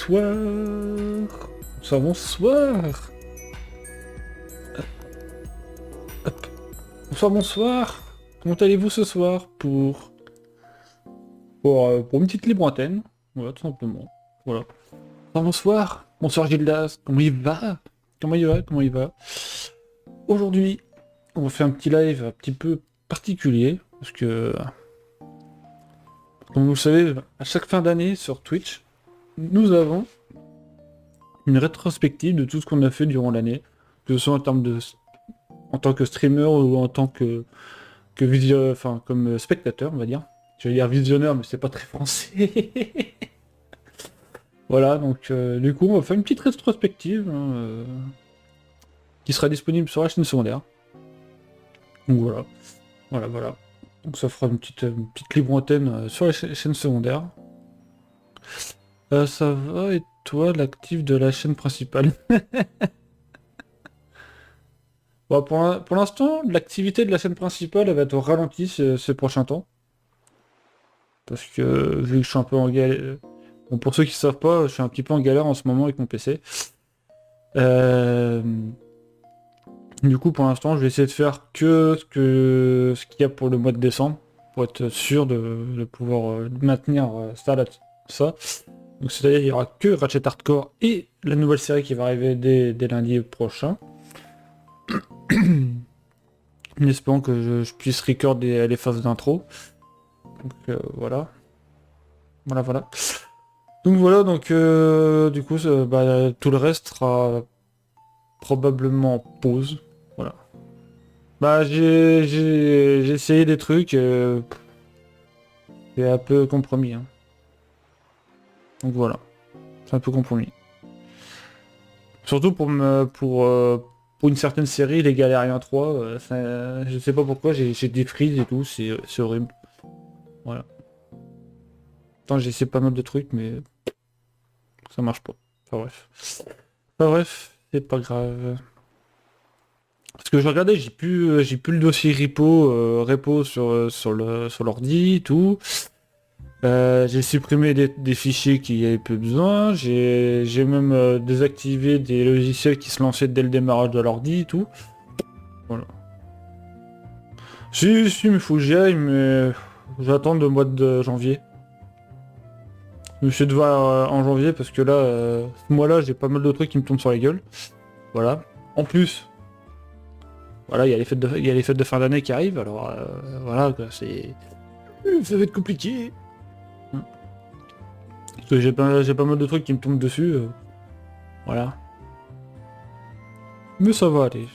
Bonsoir. Bonsoir, bonsoir. Hop. Bonsoir, bonsoir. Comment allez-vous ce soir pour une petite libre antenne? Voilà, tout simplement. Voilà. Bonsoir, bonsoir. Bonsoir Gildas. Comment il va? Comment il va? Comment il va? Aujourd'hui, on va faire un petit live un petit peu particulier. Parce que, comme vous le savez, à chaque fin d'année sur Twitch, nous avons une rétrospective de tout ce qu'on a fait durant l'année, que ce soit en tant que streamer ou en tant que enfin comme spectateur, on va dire. Je vais dire visionneur, mais c'est pas très français. Voilà, donc du coup, on va faire une petite rétrospective hein, qui sera disponible sur la chaîne secondaire. Donc voilà, voilà. Donc ça fera une petite libre antenne sur la chaîne secondaire. Ça va, et toi, l'actif de la chaîne principale? Bon, pour l'instant, l'activité de la chaîne principale elle va être au ralenti ces prochains temps. Parce que vu que je suis un peu en galère... Bon, pour ceux qui savent pas, je suis un petit peu en galère en ce moment avec mon PC. Du coup, pour l'instant, je vais essayer de faire que ce qu'il y a pour le mois de décembre, pour être sûr de pouvoir maintenir ça. Donc c'est-à-dire qu'il y aura que Ratchet Hardcore et la nouvelle série qui va arriver dès lundi prochain. En espérant que je puisse record les phases d'intro. Donc voilà. Voilà. Donc voilà, du coup, tout le reste sera probablement en pause. Voilà. Bah j'ai essayé des trucs, c'est un peu compromis. Hein. Donc voilà, c'est un peu compromis. Surtout pour une certaine série, les Galériens 3, je sais pas pourquoi, j'ai des frises et tout, c'est horrible. Voilà. Attends, j'ai essayé pas mal de trucs, mais ça marche pas. Enfin bref, c'est pas grave. Parce que je regardais, j'ai plus le dossier repo sur l'ordi, tout. J'ai supprimé des fichiers qui avaient peu besoin. J'ai même désactivé des logiciels qui se lançaient dès le démarrage de l'ordi, tout. Voilà. Si, il faut que j'y aille, mais j'attends le mois de janvier. Je me suis devoir en janvier parce que là, ce mois-là, j'ai pas mal de trucs qui me tombent sur la gueule. Voilà. En plus, voilà, il y a les fêtes de fin d'année qui arrivent, alors voilà, quoi, ça va être compliqué. Parce que j'ai pas mal de trucs qui me tombent dessus, voilà. Mais ça va aller.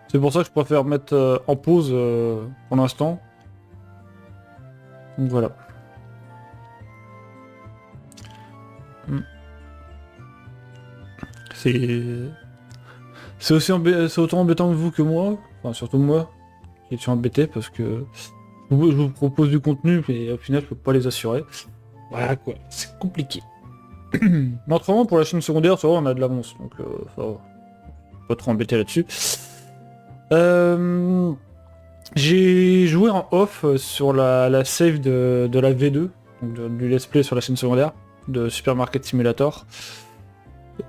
C'est pour ça que je préfère mettre en pause pour l'instant. Donc voilà. C'est c'est autant embêtant que vous que moi, enfin surtout moi, qui suis embêté parce que je vous propose du contenu, mais au final je peux pas les assurer. Voilà quoi, c'est compliqué. Mais autrement, pour la chaîne secondaire, ça va, on a de l'avance, donc ça va. Pas trop embêté là-dessus. J'ai joué en off sur la save de la V2, donc du let's play sur la chaîne secondaire, de Supermarket Simulator.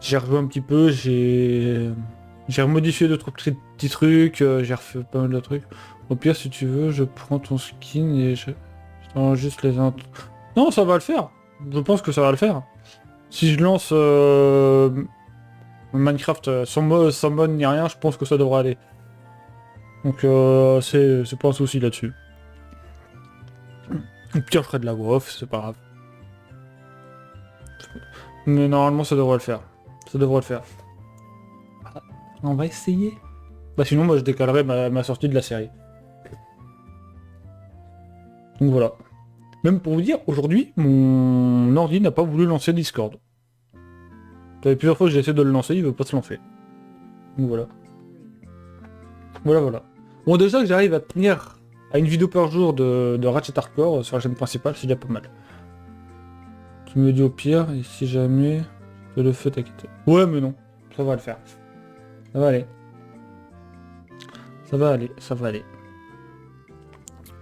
J'ai revu un petit peu, j'ai remodifié d'autres petits trucs, j'ai refait pas mal de trucs. Au pire, si tu veux, je prends ton skin et je t'enregistre les int... Non, ça va le faire. Je pense que ça va le faire. Si je lance Minecraft sans mode ni rien, je pense que ça devrait aller. Donc c'est pas un souci là-dessus. Au pire, je ferai de la voix off, c'est pas grave. Mais normalement, ça devrait le faire. Ça devrait le faire. On va essayer. Bah sinon, moi, je décalerai ma sortie de la série. Donc voilà. Même pour vous dire, aujourd'hui, mon ordi n'a pas voulu lancer Discord. Ça fait plusieurs fois que j'ai essayé de le lancer, il veut pas se lancer. Donc voilà. Voilà. Bon, déjà que j'arrive à tenir à une vidéo par jour de Ratchet Hardcore sur la chaîne principale, c'est déjà pas mal. Tu me dis au pire, et si jamais je le fais, t'inquiète. Ouais, mais non, ça va le faire. Ça va aller. Ça va aller.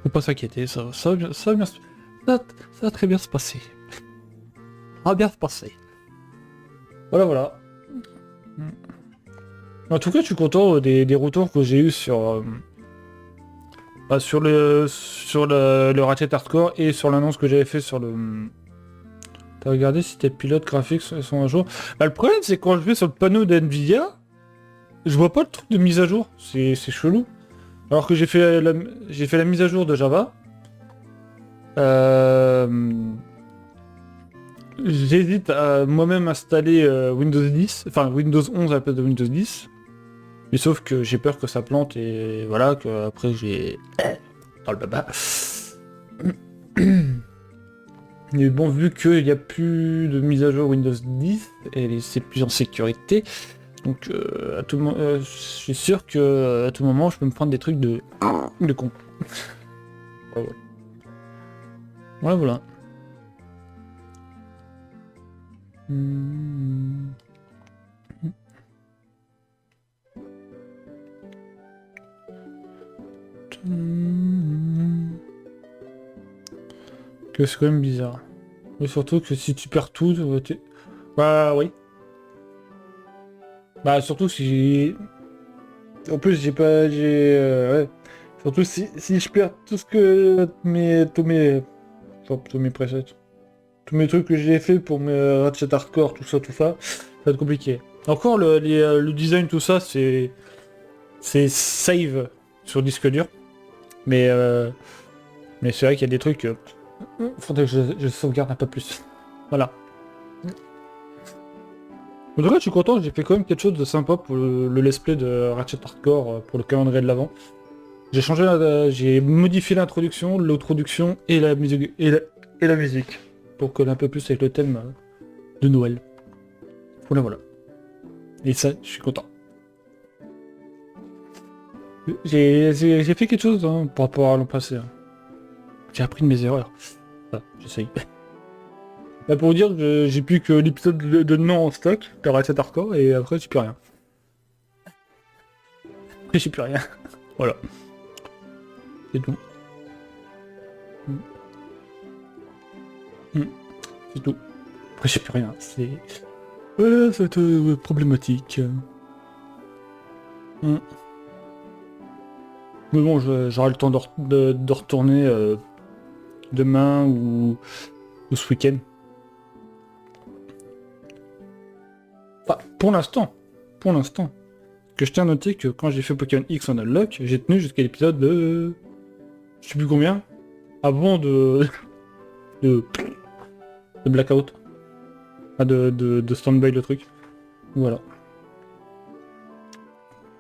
Faut pas s'inquiéter, ça va bien, ça va très bien se passer. Ça va bien se passer. Voilà, voilà. En tout cas, je suis content des retours que j'ai eu sur le Ratchet Hardcore et sur l'annonce que j'avais fait sur le... T'as regardé si tes pilotes graphiques sont à jour? Bah, le problème, c'est quand je vais sur le panneau d'NVIDIA, je vois pas le truc de mise à jour. C'est chelou. Alors que j'ai fait la mise à jour de Java. J'hésite à moi-même installer Windows 10, enfin Windows 11 à la place de Windows 10. Mais sauf que j'ai peur que ça plante et voilà, que après j'ai... dans le baba. Mais bon, vu qu'il n'y a plus de mise à jour Windows 10, et c'est plus en sécurité, donc à tout moment, je suis sûr que à tout moment, je peux me prendre des trucs de con. Voilà, voilà. Voilà. Hmm. Que c'est quand même bizarre. Mais surtout que si tu perds tout, bah oui. Bah surtout si... En plus j'ai pas... Ouais. Surtout si je perds tout ce que... tous mes presets. Tous mes trucs que j'ai fait pour mes Ratchet Hardcore, tout ça, ça va être compliqué. Encore le design, tout ça, c'est save sur disque dur. Mais c'est vrai qu'il y a des trucs... faudrait que je sauvegarde un peu plus. Voilà. En tout cas, je suis content, j'ai fait quand même quelque chose de sympa pour le let's play de Ratchet Hardcore pour le calendrier de l'avant. J'ai modifié l'introduction, l'autroduction et la musique et la musique pour coller un peu plus avec le thème de Noël. Voilà, voilà. Et ça, je suis content. J'ai fait quelque chose hein, par rapport à l'an passé. Hein. J'ai appris de mes erreurs. Ah, j'essaye. Là, pour vous dire que j'ai plus que l'épisode de demain en stock, de Ratchet Hardcore, et après j'ai plus rien. Après j'ai plus rien. Voilà. C'est tout. Mm. Mm. C'est tout. Après j'ai plus rien. C'est... Voilà, c'est problématique. Mm. Mais bon, j'aurai le temps de retourner demain ou ce week-end. Enfin, pour l'instant. Pour l'instant. Que je tiens à noter que quand j'ai fait Pokémon X en Unlock, j'ai tenu jusqu'à l'épisode de... Je sais plus combien. Avant de, de Blackout. Ah, de Standby le truc. Voilà.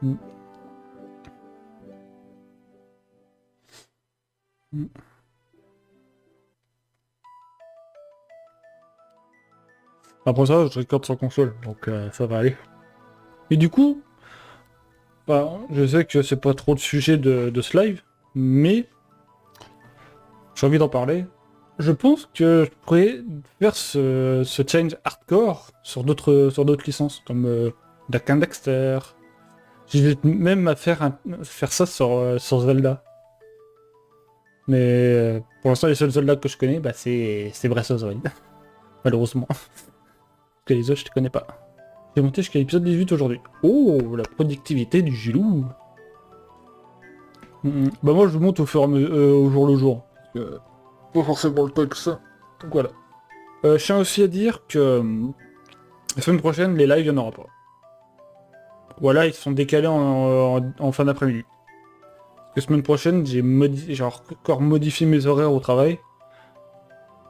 Mm. Mm. Après ça, je recorde sur console, donc ça va aller. Et du coup, bah, je sais que c'est pas trop le sujet de ce live, mais j'ai envie d'en parler. Je pense que je pourrais faire ce change hardcore sur d'autres licences, comme Dark and Dexter. J'ai même à faire ça sur Zelda. Mais pour l'instant, les seuls Zelda que je connais, bah, c'est Breath of the Wild. Malheureusement. Parce que les autres, je les connais pas. J'ai monté jusqu'à l'épisode 18 aujourd'hui. Oh, la productivité du Gilou. Bah moi, je monte au fur et à mesure, au jour le jour. Pas forcément le temps que ça. Donc voilà. Je tiens aussi à dire que la semaine prochaine, les lives, il n'y en aura pas. Voilà, ils sont décalés en fin d'après-midi. La semaine prochaine, j'ai encore modifié mes horaires au travail.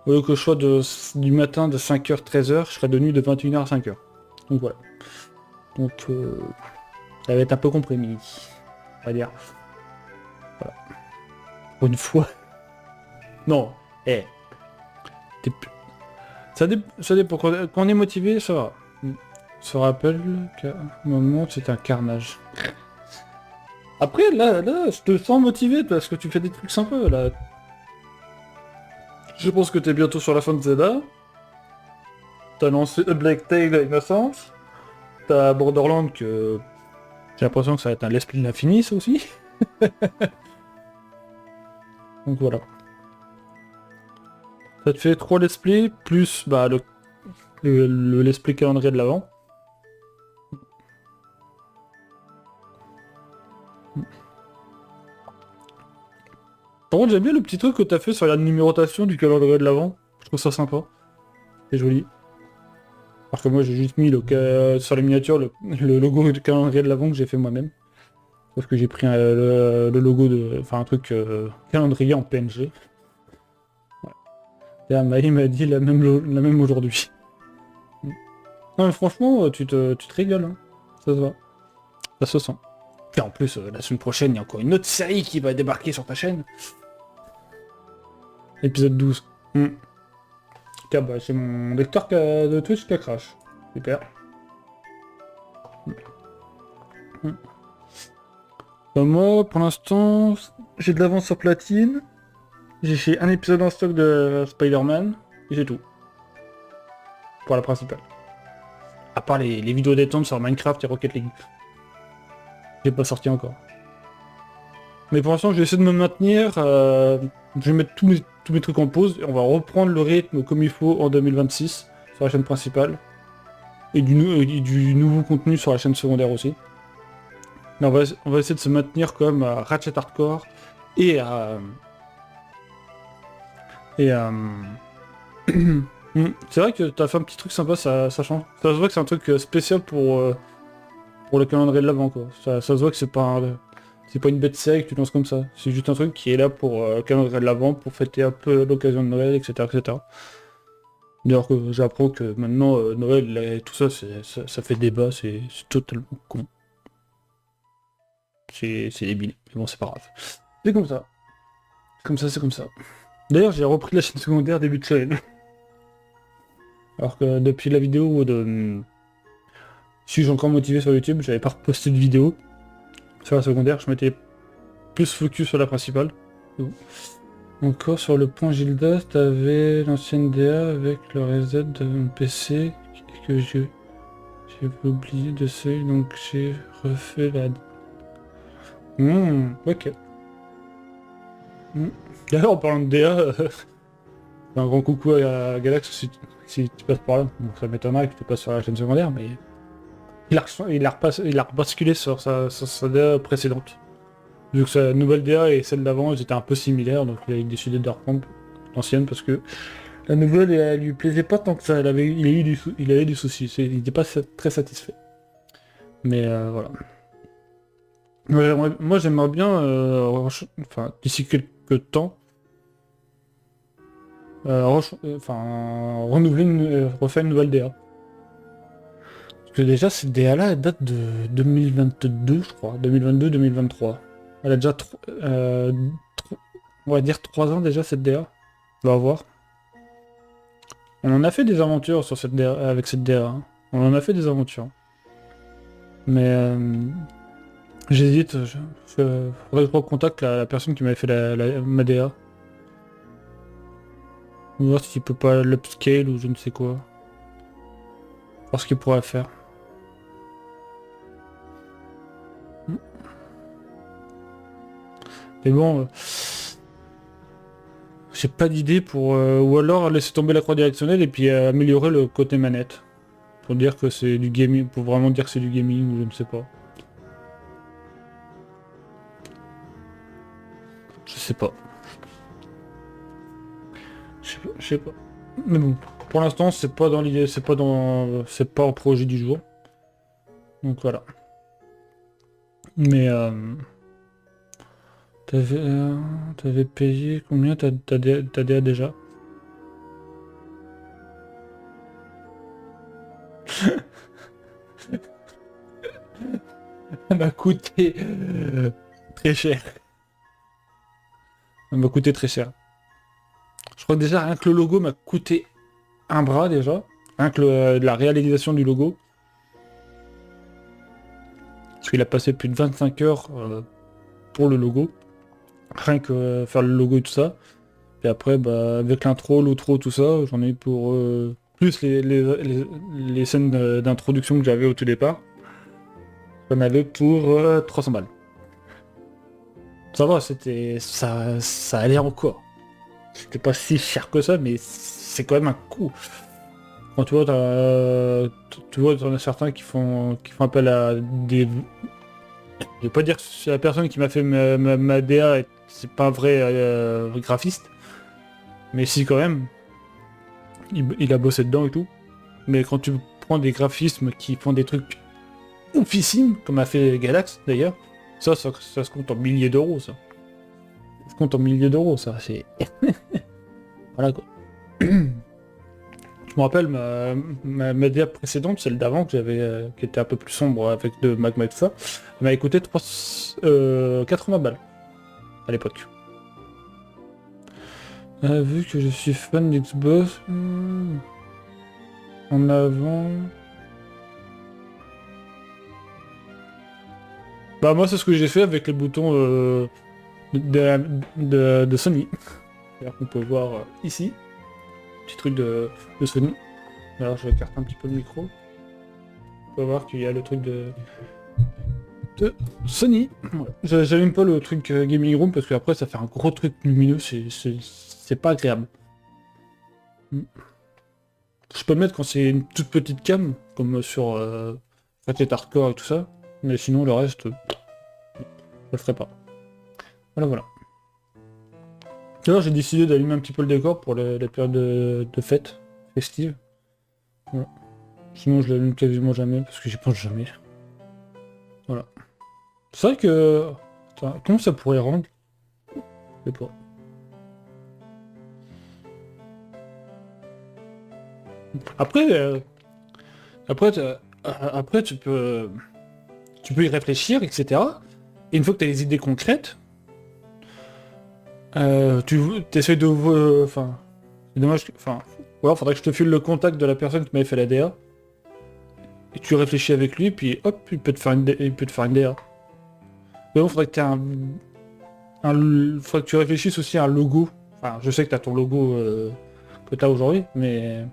Au lieu que je sois du matin de 5h 13h, je serai de nuit de 21h à 5h. Donc voilà. Donc ça va être un peu comprimé. On va dire. Voilà. Pour une fois. Non. Eh. Ça dépend. Quand on est motivé, ça va. Se rappelle qu'à un moment, c'est un carnage. Après, là, je te sens motivé parce que tu fais des trucs sympas, là. Je pense que t'es bientôt sur la fin de Zelda. T'as lancé A Black Tail Innocence. T'as Borderlands que... J'ai l'impression que ça va être un let's play de l'infini, ça aussi. Donc voilà. Ça te fait 3 let's play, plus bah, le let's play calendrier de l'avant. Par contre, j'aime bien le petit truc que t'as fait sur la numérotation du calendrier de l'Avent. Je trouve ça sympa. C'est joli. Parce que moi, j'ai juste mis sur les miniatures le logo du calendrier de l'Avent que j'ai fait moi-même. Sauf que j'ai pris le logo de... Enfin, un truc calendrier en PNG. Ouais. Et Amaï m'a dit la même aujourd'hui. Non mais franchement, tu te régales, hein. Ça se voit. Ça se sent. Et en plus, la semaine prochaine, il y a encore une autre série qui va débarquer sur ta chaîne. Épisode 12. Tiens, bah c'est mon lecteur de Twitch qui a crash. Super. Bah, moi, pour l'instant, j'ai de l'avance sur Platine. J'ai fait un épisode en stock de Spider-Man. Et c'est tout. Pour la principale. À part les vidéos détente sur Minecraft et Rocket League. J'ai pas sorti encore. Mais pour l'instant, je vais essayer de me maintenir. Je vais mettre tous mes trucs en pause. Et on va reprendre le rythme comme il faut en 2026 sur la chaîne principale. Et du nouveau contenu sur la chaîne secondaire aussi. Mais on va essayer de se maintenir comme à Ratchet Hardcore et à... C'est vrai que t'as fait un petit truc sympa, ça change. Ça se voit que c'est un truc spécial pour le calendrier de l'avant, quoi. Ça se voit que c'est pas une bête série que tu lances comme ça. C'est juste un truc qui est là pour le calendrier de l'avant, pour fêter un peu l'occasion de Noël, etc. etc. D'ailleurs que j'apprends que maintenant Noël et tout ça, ça fait débat, c'est totalement con. C'est débile, mais bon c'est pas grave. C'est comme ça. Comme ça, c'est comme ça. D'ailleurs j'ai repris la chaîne secondaire début de semaine. Alors que depuis la vidéo de... Si j'ai encore motivé sur YouTube, j'avais pas reposté de vidéo sur la secondaire, je m'étais plus focus sur la principale. Encore sur le point Gildas, t'avais l'ancienne DA avec le reset de mon PC que j'ai oublié de seuil, donc j'ai refait la... ok. D'ailleurs, en parlant de DA, un grand coucou à Galax si tu passes par là. Bon, ça m'étonnerait que tu passes sur la chaîne secondaire, mais... Il a rebasculé sur sa DA précédente. Vu que sa nouvelle DA et celle d'avant, elles étaient un peu similaires, donc il a décidé de reprendre l'ancienne parce que la nouvelle, elle lui plaisait pas tant que ça. Il avait du souci. Il n'était pas très satisfait. Mais voilà. Moi, j'aimerais bien, enfin, d'ici quelques temps, refaire une nouvelle DA. Parce que déjà, cette DA-là, elle date de 2022, je crois. 2022-2023. Elle a déjà, on va dire 3 ans déjà, cette DA. On va voir. On en a fait des aventures sur cette DA, avec cette DA. Hein. On en a fait des aventures. Mais j'hésite. Faudrait que je recontacte la personne qui m'avait fait ma DA. On va voir s'il peut pas l'upscale ou je ne sais quoi. Voir ce qu'il pourrait faire. Mais bon... j'ai pas d'idée pour... ou alors laisser tomber la croix directionnelle et puis améliorer le côté manette. Pour dire que c'est du gaming, pour vraiment dire que c'est du gaming ou je ne sais pas. Je sais pas. Je sais pas. Mais bon, pour l'instant c'est pas dans l'idée, c'est pas au projet du jour. Donc voilà. Mais t'avais payé combien t'as DA déjà? Ça m'a coûté très cher. Ça m'a coûté très cher. Je crois que déjà rien que le logo m'a coûté un bras déjà. Rien que la réalisation du logo. Parce qu'il a passé plus de 25 heures pour le logo. Rien que faire le logo et tout ça. Et après, bah, avec l'intro, l'outro, tout ça, j'en ai pour plus les scènes d'introduction que j'avais au tout départ. J'en avais pour 300 balles. Ça va, ça allait encore. C'était pas si cher que ça, mais c'est quand même un coût. Quand tu vois, t'en as certains qui font appel à des... Je vais pas dire que la personne qui m'a fait ma DA c'est pas un vrai graphiste. Mais si, quand même. Il a bossé dedans et tout. Mais quand tu prends des graphismes qui font des trucs oufissimes, comme a fait Galax d'ailleurs, ça se compte en milliers d'euros, ça. Ça se compte en milliers d'euros, ça. C'est... Voilà, quoi. Je me rappelle ma DA précédente, celle d'avant, que j'avais, qui était un peu plus sombre avec de Magma et tout ça, elle m'a coûté 80 balles à l'époque. Vu que je suis fan d'Xbox, en avant... Bah moi c'est ce que j'ai fait avec les boutons de Sony. C'est-à-dire qu'on peut voir ici, petit truc de Sony. Alors je écarte un petit peu le micro. On peut voir qu'il y a le truc de Sony. Voilà. J'allume pas le truc Gaming Room parce qu'après ça fait un gros truc lumineux, c'est pas agréable. Je peux le mettre quand c'est une toute petite cam, comme sur Ratchet Hardcore et tout ça, mais sinon le reste, je le ferai pas. Voilà, voilà. D'ailleurs j'ai décidé d'allumer un petit peu le décor pour la période de fête, festive. Voilà. Sinon je l'allume quasiment jamais, parce que j'y pense jamais. Voilà. C'est vrai que... Attends, comment ça pourrait rendre? Je sais pas. Après, après tu peux y réfléchir, etc. Et une fois que tu as les idées concrètes, tu essaies de... Enfin, c'est dommage que... Enfin, ou alors faudrait que je te file le contact de la personne qui m'avait fait la DA. Et tu réfléchis avec lui, puis hop, il peut te faire une DA. Mais bon, faudrait que tu faudrait que tu réfléchisses aussi à un logo. Enfin, je sais que tu as ton logo que tu as aujourd'hui, mais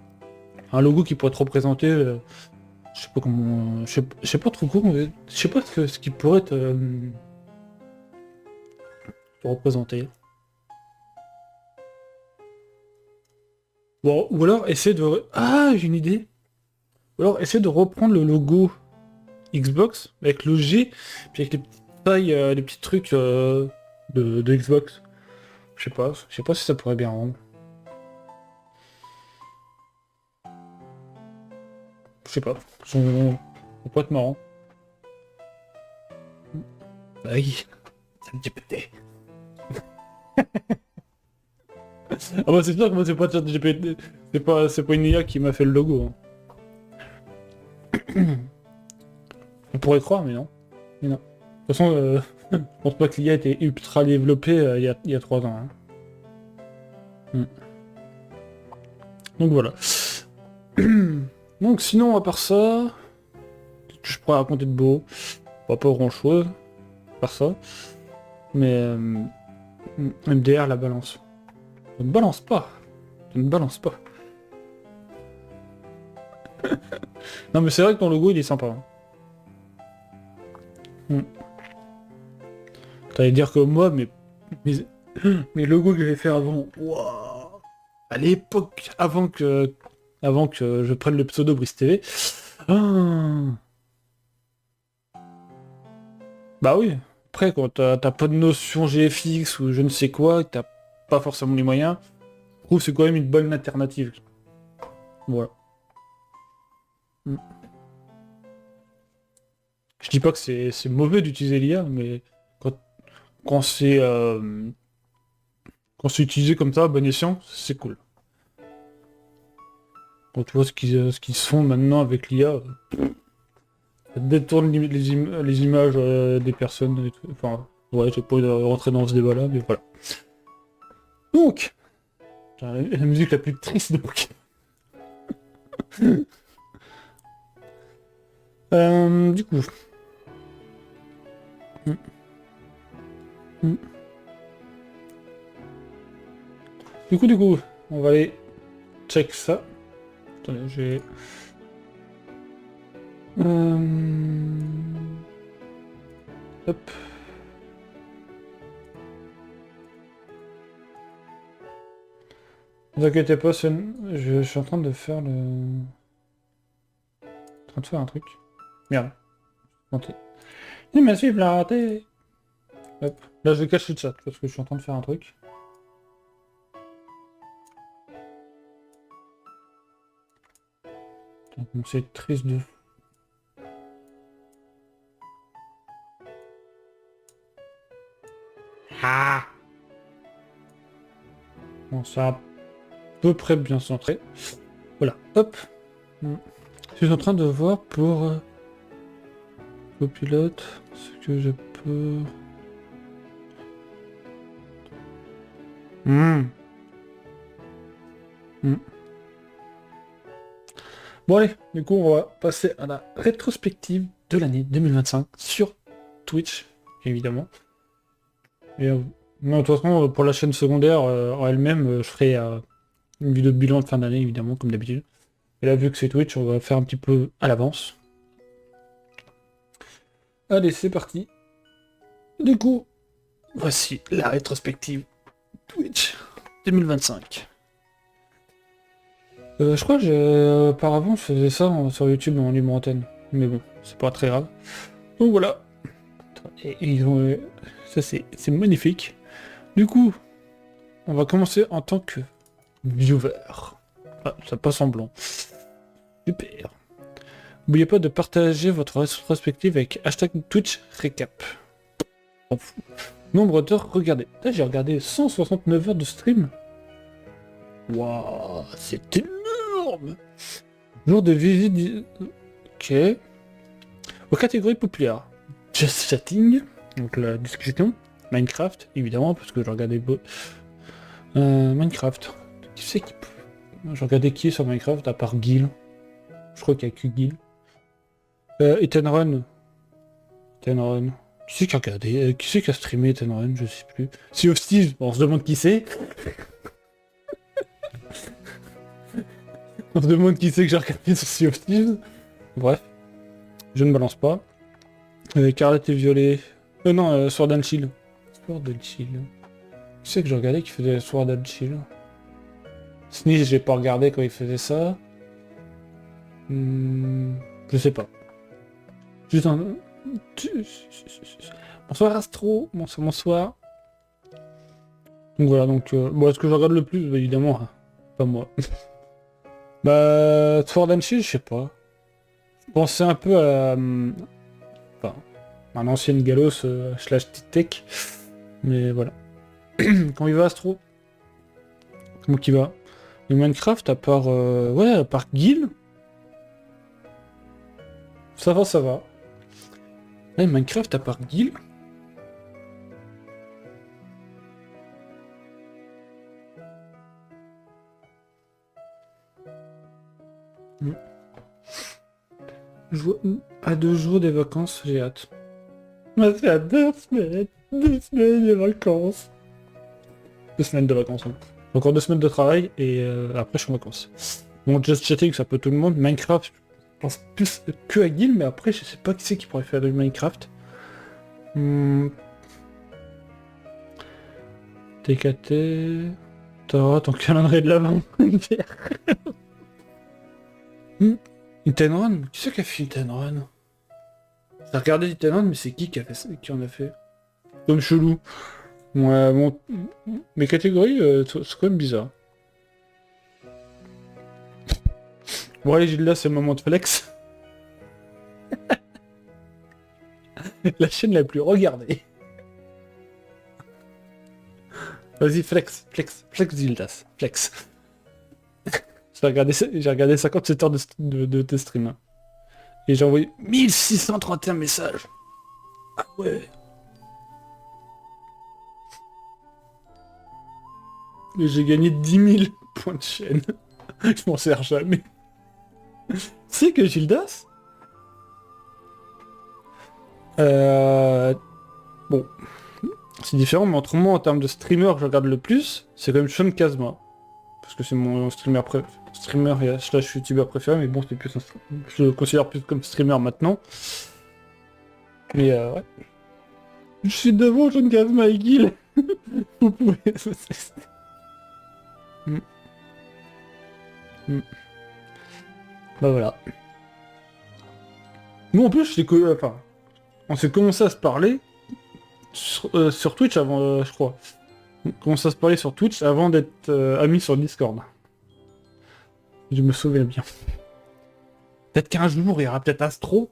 un logo qui pourrait te représenter... je sais pas comment... Je sais pas trop comment... Je sais pas ce qui pourrait te représenter. Bon, ou alors essayer de... Ah, j'ai une idée. Ou alors essayer de reprendre le logo Xbox avec le G, puis avec les petites tailles, les petits trucs de Xbox. Je sais pas si ça pourrait bien rendre. Je sais pas. Ça pourrait être marrant. Bah oui, ça me dit péter. Ah bah c'est sûr que moi c'est pas ChatGPT, c'est pas une IA qui m'a fait le logo. Hein. On pourrait croire, mais non. Mais non. De toute façon, je pense pas que l'IA était ultra développée il y a 3 ans. Hein. Mm. Donc voilà. Donc sinon, à part ça, qu'est-ce que je pourrais raconter de beau? Pas grand chose, à part ça. Mais MDR la balance. Ça ne balance pas. Ça ne balance pas. Non mais c'est vrai que ton logo il est sympa. Hein. T'allais dire que moi, mes, mes logos que j'avais fait avant, waouh, à l'époque, avant que je prenne le pseudo Brice TV. Ah. Bah oui, après quand t'as pas de notion GFX ou je ne sais quoi, que t'as pas forcément les moyens, je trouve que c'est quand même une bonne alternative. Voilà. Mm. Je dis pas que c'est mauvais d'utiliser l'IA, mais quand, quand c'est euh, quand c'est utilisé comme ça, à bon escient, c'est cool. Quand tu vois ce qu'ils se font maintenant avec l'IA, ça détourne les images des personnes et tout. Enfin, ouais, j'ai pas envie de rentrer dans ce débat-là, mais voilà. Donc, la musique la plus triste de Pokémon. Du coup. Hmm. Hmm. Du coup, on va aller check ça. Attendez, j'ai... Hop. Ne vous inquiétez pas, je suis en train de faire le... En train de faire un truc. Merde. Planté. Il m'a suis planté. Hop. Là, je cache le chat parce que je suis en train de faire un truc. Donc, c'est triste de... Ah. Bon, ça a à peu près bien centré. Voilà, hop. Je suis en train de voir pour copilote ce que je peux... Bon allez, du coup on va passer à la rétrospective de l'année 2025 sur Twitch, évidemment. Et moi, de toute façon, pour la chaîne secondaire en elle-même, je ferai une vidéo de bilan de fin d'année, évidemment, comme d'habitude. Et là, vu que c'est Twitch, on va faire un petit peu à l'avance. Allez, c'est parti. Du coup, voici la rétrospective Twitch 2025. Je crois que auparavant je faisais ça sur YouTube en libre antenne. Mais bon, c'est pas très grave. Donc voilà. Et ils ont... ça c'est magnifique. Du coup, on va commencer en tant que viewer. Ah, ça passe en blanc. Super. N'oubliez pas de partager votre rétrospective avec hashtag Twitch Recap. On fout. Nombre d'heures regardées. Là j'ai regardé 169 heures de stream. Waouh, c'est énorme. Jour de visite... Ok. Aux catégories populaires. Just Chatting, donc la discussion. Minecraft, évidemment, parce que je regardais... Minecraft. Qui c'est qui... Je regardais qui est sur Minecraft, à part Gil. Je crois qu'il y a que Gil. Ethan Run. Qui c'est qui a regardé qui c'est qui a streamé Ethan Run, je sais plus. Sea of Thieves, bon, on se demande qui c'est. On se demande qui c'est que j'ai regardé sur Sea of Thieves. Bref. Je ne balance pas. Carlette et Violet. Non, Sword and Shield. Sword and Shield. Qui c'est que j'ai regardé qui faisait Sword and Shield? Sneeze, j'ai pas regardé quand il faisait ça. Je sais pas. Juste un... Bonsoir Astro. Bonsoir. Donc voilà, donc... bon, est-ce que je regarde le plus? Bah, évidemment, hein. Pas moi. Bah... Sword and Shield, je sais pas. Je pensais un peu à... enfin... un ancien Galos slash Tech. Mais voilà. Quand il va Astro? Comment qu'il va? Le Minecraft, à part... ouais, à part Gil. Ça va, ça va. Ouais, Minecraft, à part Gil. À 2 jours des vacances, j'ai hâte. Moi, c'est à 2 semaines. 2 semaines de vacances. 2 semaines de vacances, hein. Encore 2 semaines de travail, et après, je suis en vacances. Bon, Just Chatting, ça peut tout le monde. Minecraft, je pense plus que à Gil, mais après, je sais pas qui c'est qui pourrait faire du Minecraft. TKT... T'auras ton calendrier de l'avant. Run. Qui c'est qui a fait Run? J'ai regardé Run, mais c'est qui a fait ça, qui en a fait? Comme chelou. Ouais, bon... Mes catégories, c'est quand même bizarre. Bon allez Gilda, c'est le moment de flex. La chaîne la plus regardée. Vas-y, flex Gildas, flex. J'ai regardé 57 heures de tes streams. Hein. Et j'ai envoyé 1631 messages. Ah ouais. Et j'ai gagné 10 000 points de chaîne. Je m'en sers jamais. C'est que Gildas bon. C'est différent, mais autrement, en termes de streamer que je regarde le plus, c'est quand même Sean Kazma. Parce que c'est mon streamer et slash youtubeur préféré, mais bon, c'est plus je le considère plus comme streamer maintenant. Mais ouais. Je suis devant Sean Kazma et Gil. Vous pouvez... Bah voilà. Nous en plus, enfin, on s'est commencé à se parler sur Twitch avant, je crois. On commence à se parler sur Twitch avant d'être amis sur Discord. Je me souviens bien. Peut-être qu'un jour, il y aura peut-être Astro.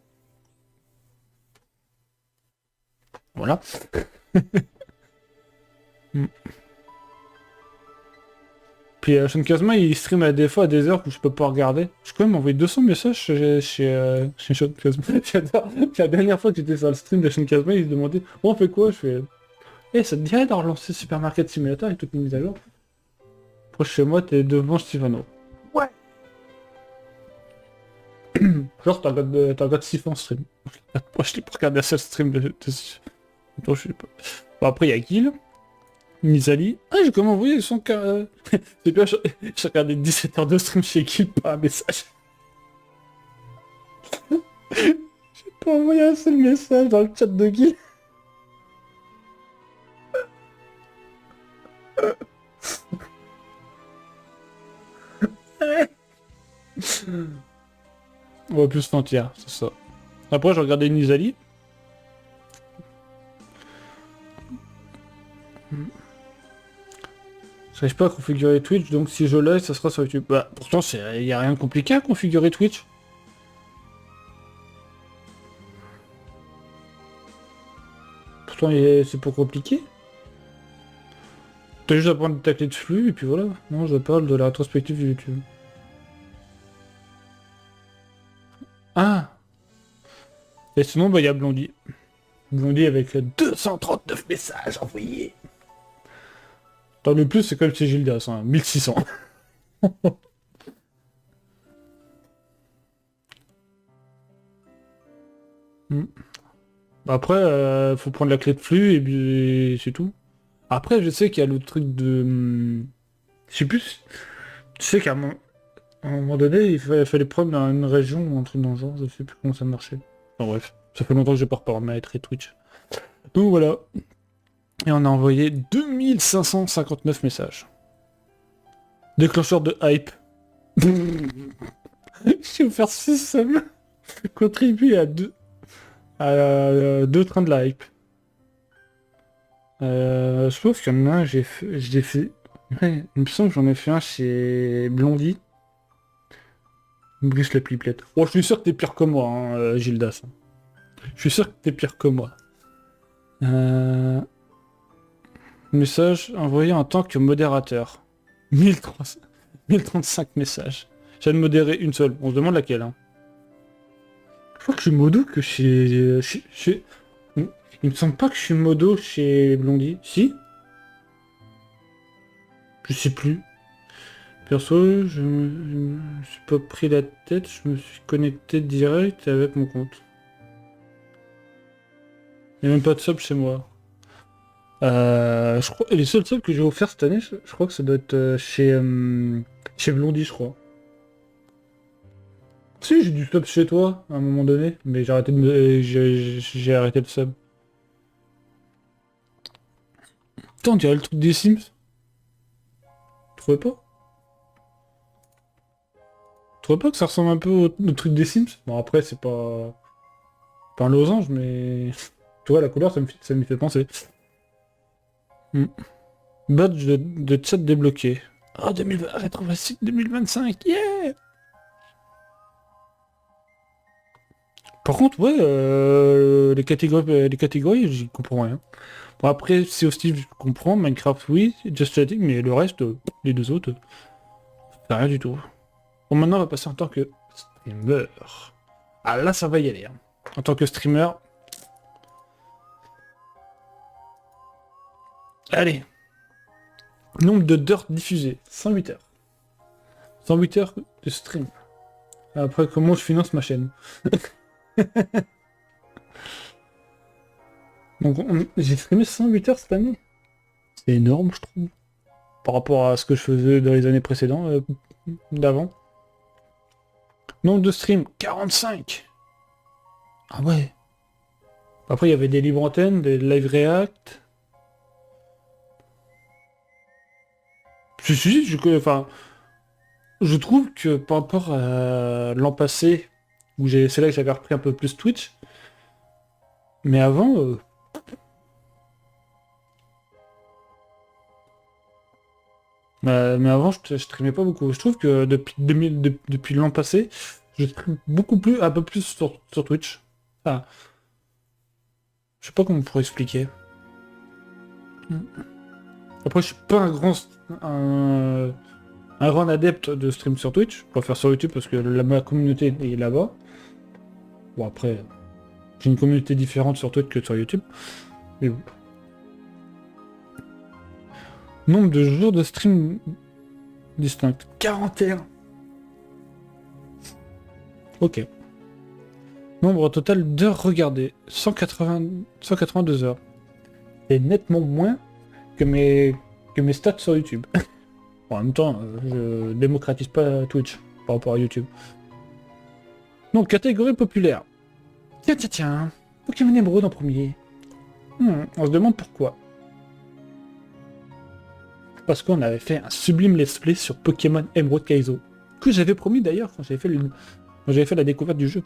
Voilà. Mm. Puis Sean Kazma, il stream des fois à des heures que je peux pas regarder. Je peux même envoyer 200 messages chez Sean Kazma. J'adore. La dernière fois que j'étais sur le stream de Sean Kazma, il se demandait oh, on fait quoi? Je fais eh, ça te dirait de relancer Supermarket Simulator avec toutes les mises à jour? Proche chez moi, t'es devant Stivano. Ouais. Genre, t'as regardé Sif en stream. Moi, je l'ai pas regardé un seul stream de Sif. Attends, je sais pas. Bon, après, il y a Gil. Nizali. Ah, j'ai comment envoyé son cas. C'est bien, j'ai regardé 17 heures de stream chez Gil, pas un message. J'ai pas envoyé un seul message dans le chat de Gil. On va plus se mentir, c'est ça. Après, j'ai regardé Nizali. J'arrive pas à configurer Twitch, donc si je l'ai, ça sera sur YouTube. Bah, pourtant, il y a rien de compliqué à configurer Twitch. Pourtant, c'est pas compliqué. T'as juste à prendre ta clé de flux, et puis voilà. Non, je parle de la rétrospective YouTube. Ah! Et sinon, bah, il y a Blondie. Blondie avec 239 messages envoyés. Dans le plus, c'est comme chez Gildas, hein, 1600. Hmm. Après, faut prendre la clé de flux et puis c'est tout. Après, je sais qu'il y a le truc de... Je sais plus... Tu sais à un moment donné, il fallait prendre dans une région ou un truc dans le genre, je sais plus comment ça marchait. Enfin bref, ça fait longtemps que j'ai pas reparamètré Twitch. Donc voilà. Et on a envoyé 2559 messages. Déclencheur de hype. Je vais vous faire 6 sommes. Contribuer à deux trains de la hype. Je pense qu'il y en a un, j'ai fait... Ouais, il me semble que j'en ai fait un chez Blondie. Brice la pliplette. Oh, je suis sûr que t'es pire que moi, hein, Gildas. Je suis sûr que t'es pire que moi. Message envoyé en tant que modérateur. 1035 messages. J'ai de modérer une seule. On se demande laquelle. Hein. Je crois que je suis modo que chez... Il me semble pas que je suis modo chez Blondie. Si? Je sais plus. Perso, je me suis pas pris la tête, je me suis connecté direct avec mon compte. Il n'y a même pas de sub chez moi. Je crois, les seuls subs que j'ai offert cette année, je crois que ça doit être chez Blondie, je crois. Si, j'ai du sub chez toi, à un moment donné, mais j'ai arrêté j'ai arrêté le sub. Putain, on dirait le truc des Sims. Tu trouvais pas? Tu trouvais pas que ça ressemble un peu au truc des Sims? Bon, après, c'est pas un losange, mais... Tu vois, la couleur, ça m'y fait penser. Hmm. Badge de chat débloqué. Oh, 2020, rétro-classique 2025, yeah! Par contre, ouais, les catégories, j'y comprends rien. Bon, après, Sea of Thieves, je comprends, Minecraft, oui, Just Chatting, mais le reste, les deux autres, c'est rien du tout. Bon, maintenant, on va passer en tant que streamer. Ah, là, ça va y aller. Hein. En tant que streamer... Allez. Nombre d'heures diffusées, 108 heures. 108 heures de stream. Après, comment je finance ma chaîne? Donc, j'ai streamé 108 heures cette année. C'est énorme, je trouve. Par rapport à ce que je faisais dans les années précédentes, d'avant. Nombre de streams, 45. Ah ouais. Après, il y avait des libres antennes, des live react. Enfin, je trouve que par rapport à l'an passé, où c'est là que j'avais repris un peu plus Twitch, mais avant, Mais avant, je streamais pas beaucoup. Je trouve que depuis 2000, depuis l'an passé, je stream beaucoup plus, un peu plus sur Twitch. Ah, je sais pas comment on pourrait expliquer. Après, je suis pas un, un grand adepte de stream sur Twitch. Je préfère sur YouTube parce que ma communauté est là-bas. Bon, après, j'ai une communauté différente sur Twitch que sur YouTube. Mais bon. Nombre de jours de stream distincts. 41. Ok. Nombre total d'heures regardées. 182 heures. C'est nettement moins que mes stats sur YouTube. Bon, en même temps, je démocratise pas Twitch par rapport à YouTube. Donc, catégorie populaire. Tiens, tiens, tiens. Pokémon Emerald en premier. On se demande pourquoi. Parce qu'on avait fait un sublime let's play sur Pokémon Emerald Kaizo. Que j'avais promis d'ailleurs quand j'avais fait la découverte du jeu.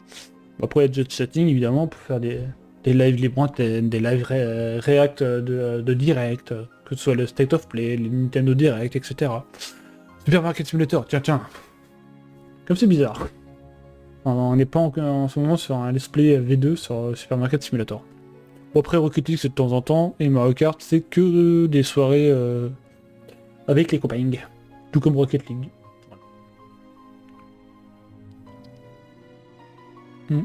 Bon, après, il y a jet chatting évidemment pour faire des lives libres, des lives react de direct, que ce soit le State of Play, les Nintendo Direct, etc. Super Market Simulator, tiens, tiens. Comme c'est bizarre. On n'est pas en ce moment sur un let's play V2 sur Super Market Simulator. Bon, après, Rocket League c'est de temps en temps, et Mario Kart c'est que des soirées avec les copains. Tout comme Rocket League. Hmm.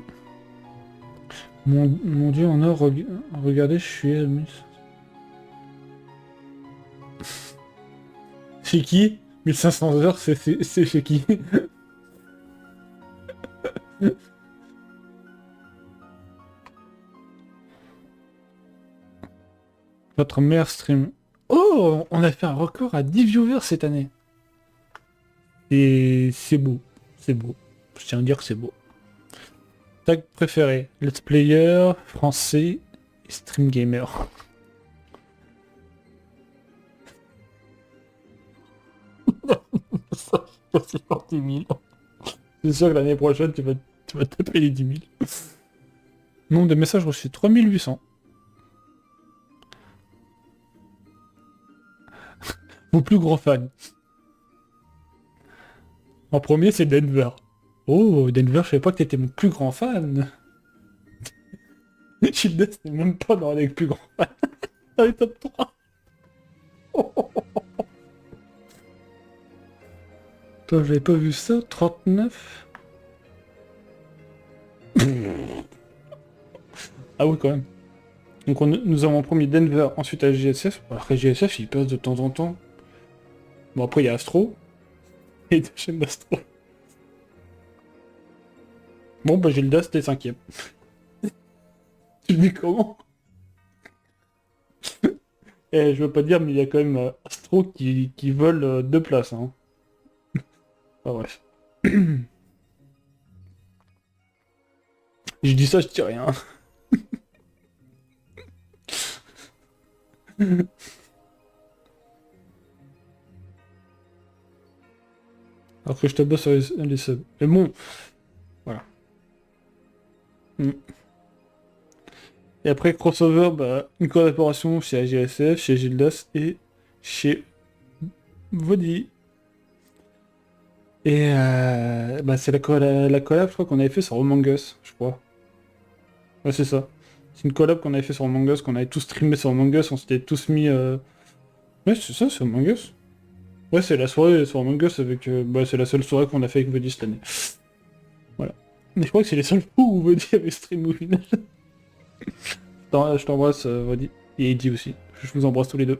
Mon dieu, on a regardé, je suis admis. C'est qui 1500 heures, c'est chez qui? Votre meilleur stream. Oh, on a fait un record à 10 viewers cette année. Et c'est beau. C'est beau. Je tiens à dire que c'est beau. Tag préféré. Let's Player, français et Stream Gamer. Ça, c'est pour 10 000. C'est sûr que l'année prochaine, tu vas taper les 10 000. Nombre de messages reçus, 3800. Vos plus grands fans. En premier, c'est Denver. Oh, Denver, je savais pas que t'étais mon plus grand fan. Childes n'est même pas dans les plus grands fans. Dans les top 3. Toi, j'avais pas vu ça. 39. Ah oui, quand même. Donc nous avons en premier Denver, ensuite à GSF. Après GSF, il passe de temps en temps. Bon, après, il y a Astro. Et deux chaînes d'Astro. Bon, bah Gildas, t'es cinquième. Tu le dis comment? Eh, je veux pas dire, mais il y a quand même Astro qui vole deux places. Hein. Ah, bref. Je dis ça, je dis rien. Alors que je te bosse sur les subs. Mais bon, voilà. Mm. Et après, crossover, bah, une collaboration chez AGSF, chez Gildas et chez Vodi. Et bah, c'est la collab, je crois, qu'on avait fait sur Among Us, je crois. Ouais, c'est ça. C'est une collab qu'on avait fait sur Among Us, qu'on avait tous streamé sur Among Us, on s'était tous mis... Ouais, c'est ça, c'est Among Us. Ouais, c'est la soirée sur Among Us avec... bah, c'est la seule soirée qu'on a fait avec Vodi cette année. Voilà. Mais je crois que c'est les seuls fois où Vodi avait stream au final. Je t'embrasse, Vodi. Et Eddie aussi. Je vous embrasse tous les deux.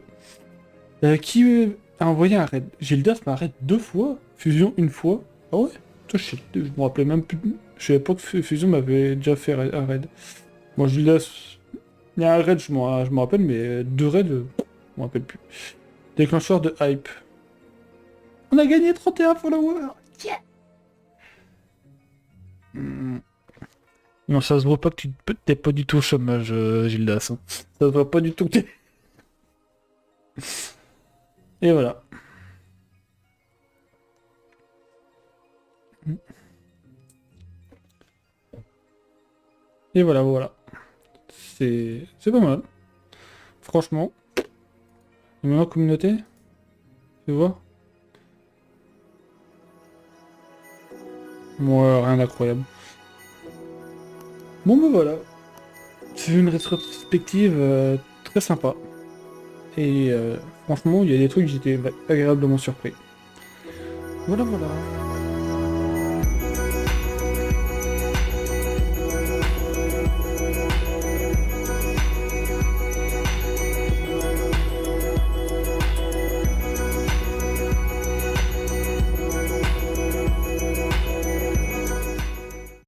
Qui a envoyé un raid? Gildas m'a raid 2 fois, Fusion une fois. Ah ouais? Toi, je me rappelais même plus. Je savais pas que Fusion m'avait déjà fait un raid. Bon, Gildas, il y a un raid, je me rappelle, mais 2 raids, je me rappelle plus. Déclencheur de hype. On a gagné 31 followers! Yeah! Non, ça se voit pas que t'es pas du tout au chômage, Gildas. Hein. Ça se voit pas du tout que t'es... Et voilà. Et voilà, voilà. C'est pas mal. Franchement. Et maintenant, communauté, tu vois? Moi, rien d'incroyable. Bon, ben voilà. C'est une rétrospective très sympa. Et franchement, il y a des trucs, j'étais agréablement surpris. Voilà, voilà.